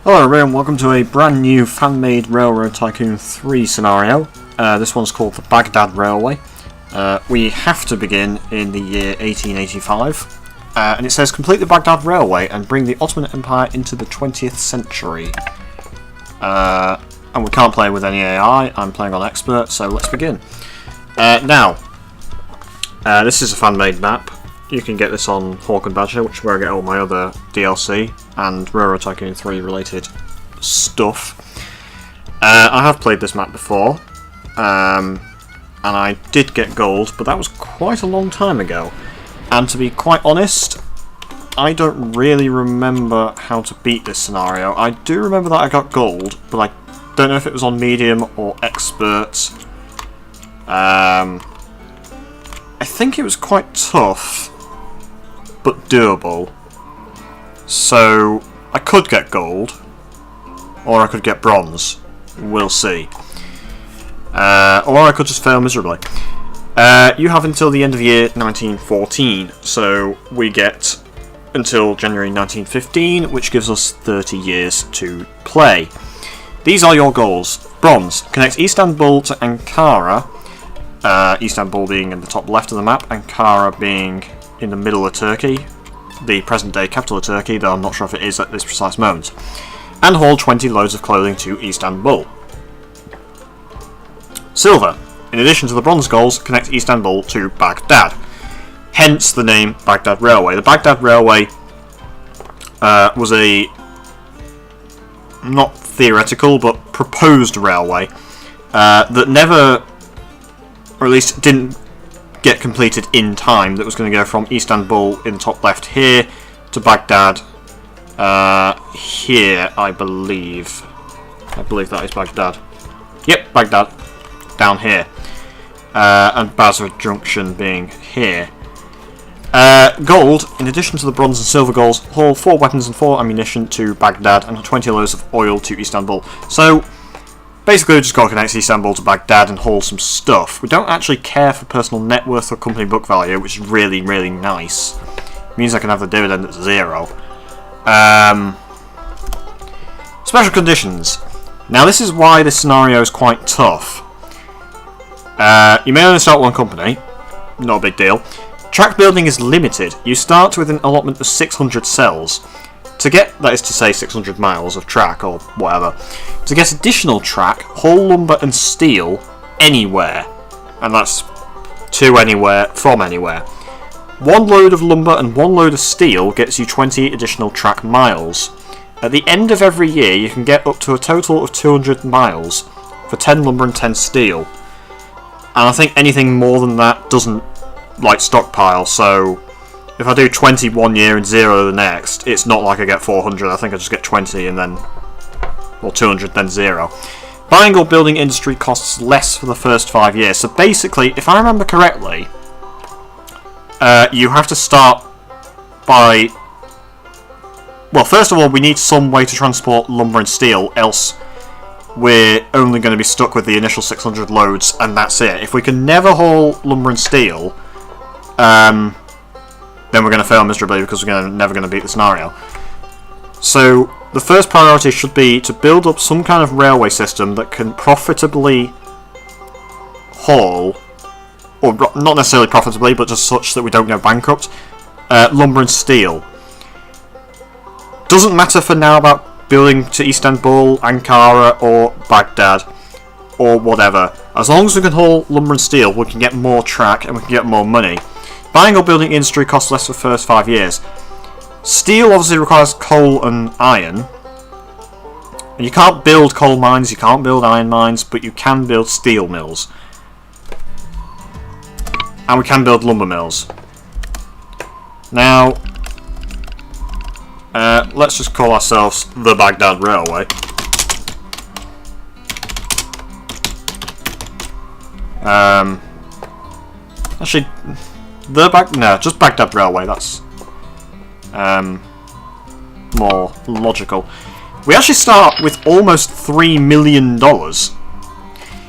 Hello everyone, welcome to a brand new fan-made Railroad Tycoon 3 scenario. This one's called the Baghdad Railway. We have to begin in the year 1885. And it says, complete the Baghdad Railway and bring the Ottoman Empire into the 20th century. And we can't play with any AI, I'm playing on Expert, so let's begin. This is a fan-made map. You can get this on Hawk and Badger, which is where I get all my other DLC and Railroad Tycoon 3 related stuff. I have played this map before, and I did get gold, but that was quite a long time ago. And to be quite honest, I don't really remember how to beat this scenario. I do remember that I got gold, but I don't know if it was on medium or expert. I think it was quite tough, but doable. So I could get gold, or I could get bronze. We'll see. Or I could just fail miserably. You have until the end of the year 1914, so we get until January 1915, which gives us 30 years to play. These are your goals. Bronze. Connect Istanbul to Ankara. Istanbul being in the top left of the map, Ankara being in the middle of Turkey, the present-day capital of Turkey, though I'm not sure if it is at this precise moment. And haul 20 loads of clothing to Istanbul. Silver. In addition to the bronze goals, connect Istanbul to Baghdad. Hence the name Baghdad Railway. The Baghdad Railway was a not theoretical but proposed railway that never, or at least didn't get completed in time, that was going to go from Istanbul in the top left here to Baghdad here, I believe. I believe that is Baghdad. Yep, Baghdad. Down here. And Basra Junction being here. Gold, in addition to the bronze and silver goals, haul 4 weapons and 4 ammunition to Baghdad and 20 loads of oil to Istanbul. So, basically, we just got to connect Istanbul to Baghdad and haul some stuff. We don't actually care for personal net worth or company book value, which is really, really nice. It means I can have the dividend at 0. Special conditions. Now, this is why this scenario is quite tough. You may only start one company. Not a big deal. Track building is limited. You start with an allotment of 600 cells. To get, that is to say, 600 miles of track, or whatever. To get additional track, haul lumber and steel anywhere. And that's to anywhere, from anywhere. 1 load of lumber and 1 load of steel gets you 20 additional track miles. At the end of every year, you can get up to a total of 200 miles for 10 lumber and 10 steel. And I think anything more than that doesn't, like, stockpile, so if I do 20 one year and 0 the next, it's not like I get 400, I think I just get 20 and then, or 200 then 0. Buying or building industry costs less for the first 5 years, so basically, if I remember correctly, you have to start by, well, first of all, we need some way to transport lumber and steel, else we're only going to be stuck with the initial 600 loads, and that's it. If we can never haul lumber and steel, then we're going to fail miserably because we're never going to beat the scenario. So the first priority should be to build up some kind of railway system that can profitably haul, or not necessarily profitably, but just such that we don't go bankrupt, lumber and steel. Doesn't matter for now about building to Istanbul, Ankara, or Baghdad, or whatever. As long as we can haul lumber and steel, we can get more track and we can get more money. Buying or building industry costs less for the first 5 years. Steel obviously requires coal and iron. And you can't build coal mines, you can't build iron mines, but you can build steel mills. And we can build lumber mills. Now, let's just call ourselves the Baghdad Railway. Actually, just Baghdad Railway, that's more logical. We actually start with almost $3 million.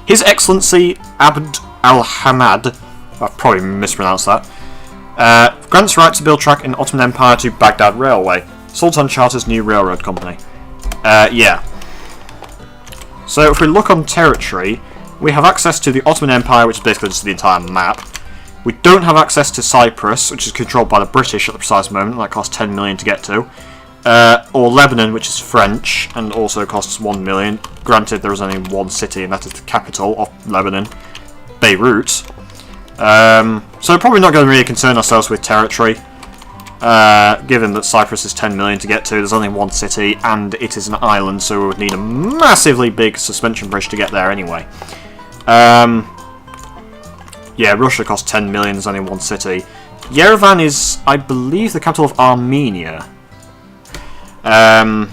His Excellency Abd al-Hamad, I've probably mispronounced that, grants right to build track in Ottoman Empire to Baghdad Railway. Sultan charters new railroad company. Yeah. So if we look on territory, we have access to the Ottoman Empire, which is basically just the entire map. We don't have access to Cyprus, which is controlled by the British at the precise moment, that costs 10 million to get to. Or Lebanon, which is French, and also costs 1 million. Granted, there is only one city, and that is the capital of Lebanon, Beirut. So we're probably not going to really concern ourselves with territory, given that Cyprus is 10 million to get to, there's only one city, and it is an island, so we would need a massively big suspension bridge to get there anyway. Yeah, Russia costs 10 million, there's only one city. Yerevan is, I believe, the capital of Armenia. And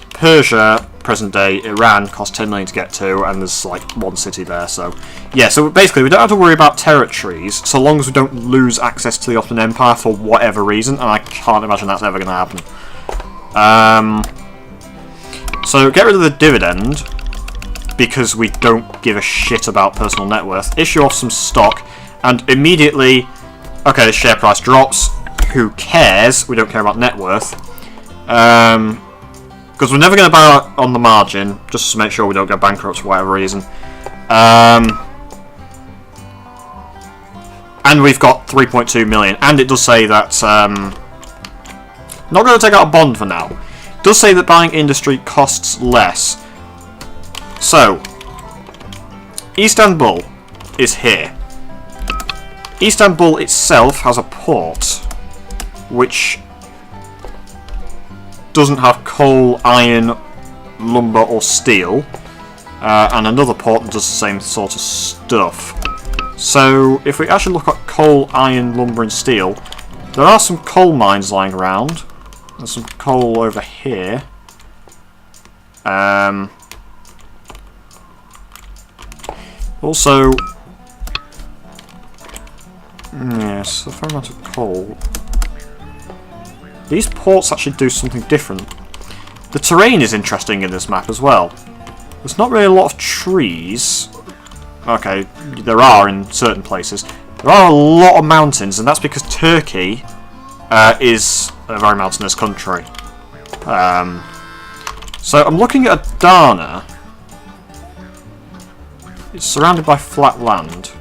Persia, present day Iran, costs 10 million to get to, and there's like one city there, so... Yeah, so basically we don't have to worry about territories, so long as we don't lose access to the Ottoman Empire for whatever reason, and I can't imagine that's ever going to happen. So get rid of the dividend, because we don't give a shit about personal net worth. Issue off some stock, and immediately... Okay, the share price drops. Who cares? We don't care about net worth. Because we're never going to buy on the margin, just to make sure we don't go bankrupt for whatever reason. And we've got 3.2 million, and it does say that... not going to take out a bond for now. It does say that buying industry costs less. So, Istanbul is here. Istanbul itself has a port, which doesn't have coal, iron, lumber or steel, and another port that does the same sort of stuff. So if we actually look at coal, iron, lumber and steel, there are some coal mines lying around. There's some coal over here. Also, yes, a fair amount of coal. These ports actually do something different. The terrain is interesting in this map as well. There's not really a lot of trees. Okay, there are in certain places. There are a lot of mountains, and that's because Turkey is a very mountainous country. So I'm looking at Adana. It's surrounded by flat land.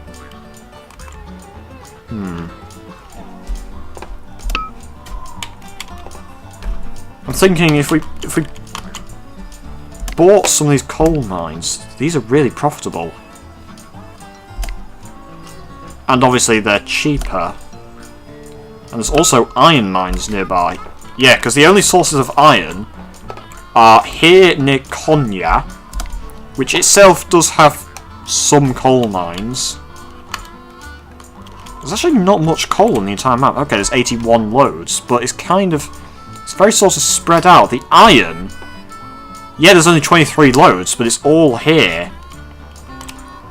I'm thinking if we bought some of these coal mines, these are really profitable. And obviously they're cheaper. And there's also iron mines nearby. Yeah, because the only sources of iron are here near Konya, which itself does have some coal mines. There's actually not much coal in the entire map. Okay, there's 81 loads, but it's kind of... It's very sort of spread out. The iron... Yeah, there's only 23 loads, but it's all here.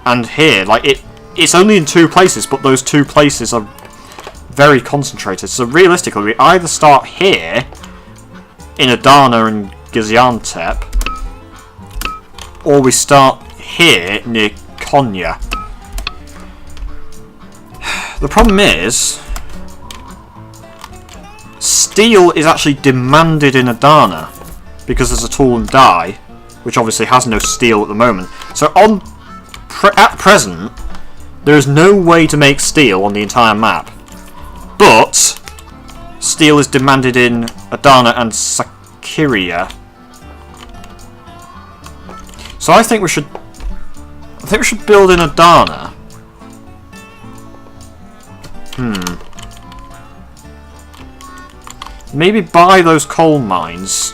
And here. Like, it's only in two places, but those two places are very concentrated. So realistically, we either start here, in Adana and Gaziantep, or we start here, near Konya. The problem is, steel is actually demanded in Adana because there's a tool and die, which obviously has no steel at the moment. So at present, there is no way to make steel on the entire map, but steel is demanded in Adana and Sakarya. So I think we should build in Adana. Maybe buy those coal mines.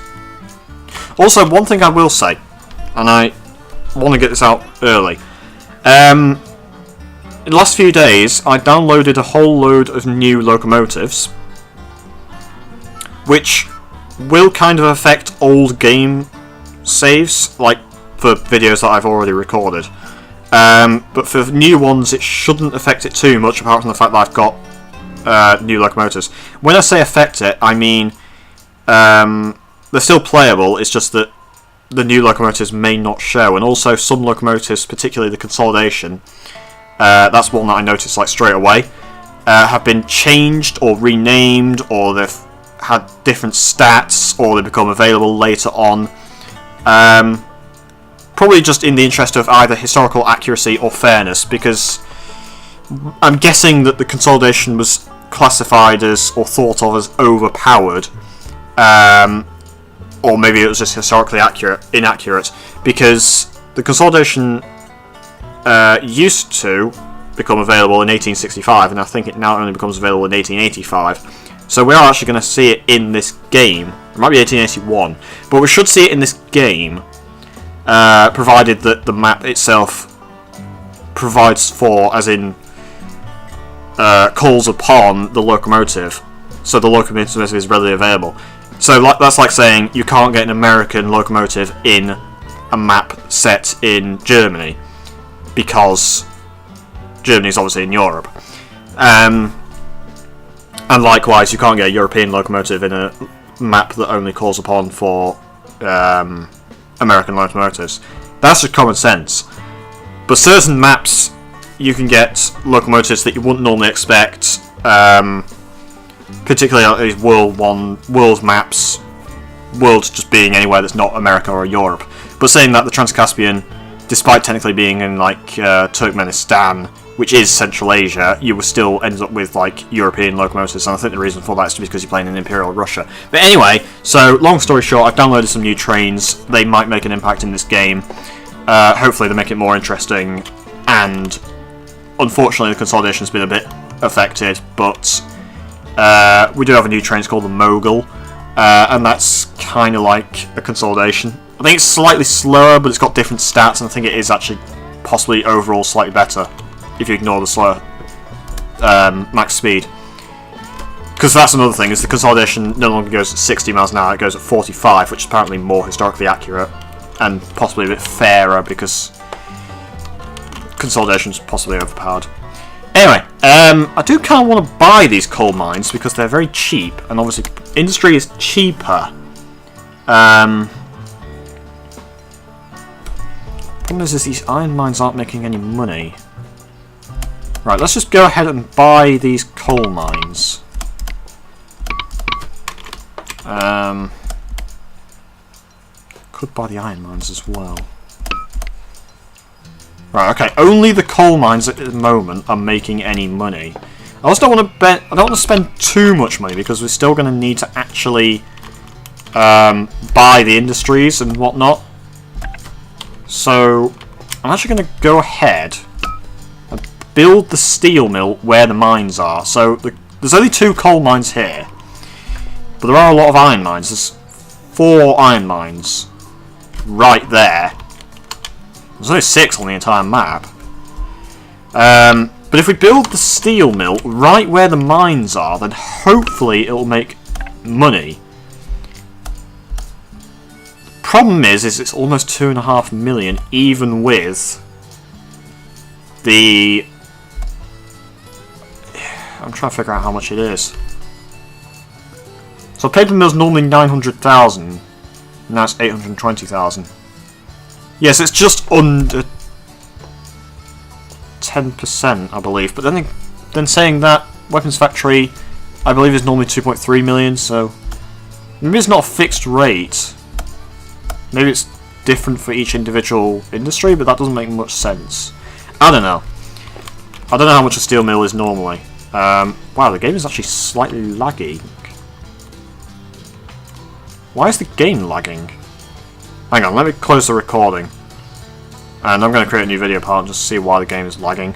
Also, one thing I will say, and I want to get this out early. In the last few days, I downloaded a whole load of new locomotives, which will kind of affect old game saves, like for videos that I've already recorded. But for new ones, it shouldn't affect it too much, apart from the fact that I've got new locomotives. When I say affect it, I mean they're still playable, it's just that the new locomotives may not show, and also some locomotives, particularly the consolidation, that's one that I noticed like straight away, have been changed or renamed, or they've had different stats, or they become available later on. Probably just in the interest of either historical accuracy or fairness, because I'm guessing that the consolidation was classified as, or thought of as, overpowered, or maybe it was just historically inaccurate, because the consolidation used to become available in 1865, and I think it now only becomes available in 1885. So we are actually going to see it in this game. It might be 1881, but we should see it in this game, provided that the map itself provides for, as in, calls upon the locomotive, so the locomotive is readily available. So that's like saying you can't get an American locomotive in a map set in Germany, because Germany is obviously in Europe. And likewise, you can't get a European locomotive in a map that only calls upon for American locomotives. That's just common sense. But certain maps, you can get locomotives that you wouldn't normally expect, particularly on these world maps, world just being anywhere that's not America or Europe. But saying that, the Trans-Caspian, despite technically being in like Turkmenistan, which is Central Asia, you will still end up with like European locomotives, and I think the reason for that is because you're playing in Imperial Russia. But anyway, so long story short, I've downloaded some new trains. They might make an impact in this game. Hopefully they make it more interesting, and unfortunately the consolidation has been a bit affected, but we do have a new train. It's called the Mogul, and that's kind of like a consolidation. I think it's slightly slower, but it's got different stats, and I think it is actually possibly overall slightly better, if you ignore the slower max speed. Because that's another thing, is the consolidation no longer goes at 60 miles an hour, it goes at 45, which is apparently more historically accurate, and possibly a bit fairer, because consolidation's possibly overpowered. Anyway, I do kind of want to buy these coal mines, because they're very cheap, and obviously industry is cheaper. Problem is these iron mines aren't making any money. Right, let's just go ahead and buy these coal mines. Could buy the iron mines as well. Right, okay, only the coal mines at the moment are making any money. I also don't want to spend too much money, because we're still going to need to actually buy the industries and whatnot. So I'm actually going to go ahead and build the steel mill where the mines are. So there's only 2 coal mines here, but there are a lot of iron mines. There's 4 iron mines right there. There's only 6 on the entire map. But if we build the steel mill right where the mines are, then hopefully it will make money. Problem is it's almost 2.5 million, even with the... I'm trying to figure out how much it is. So paper mill's normally 900,000, now it's 820,000. Yes, it's just under 10%, I believe. But then saying that, Weapons Factory, I believe, is normally 2.3 million, so maybe it's not a fixed rate. Maybe it's different for each individual industry, but that doesn't make much sense. I don't know. I don't know how much a steel mill is normally. Wow, the game is actually slightly lagging. Why is the game lagging? Hang on, let me close the recording. And I'm going to create a new video part just to see why the game is lagging.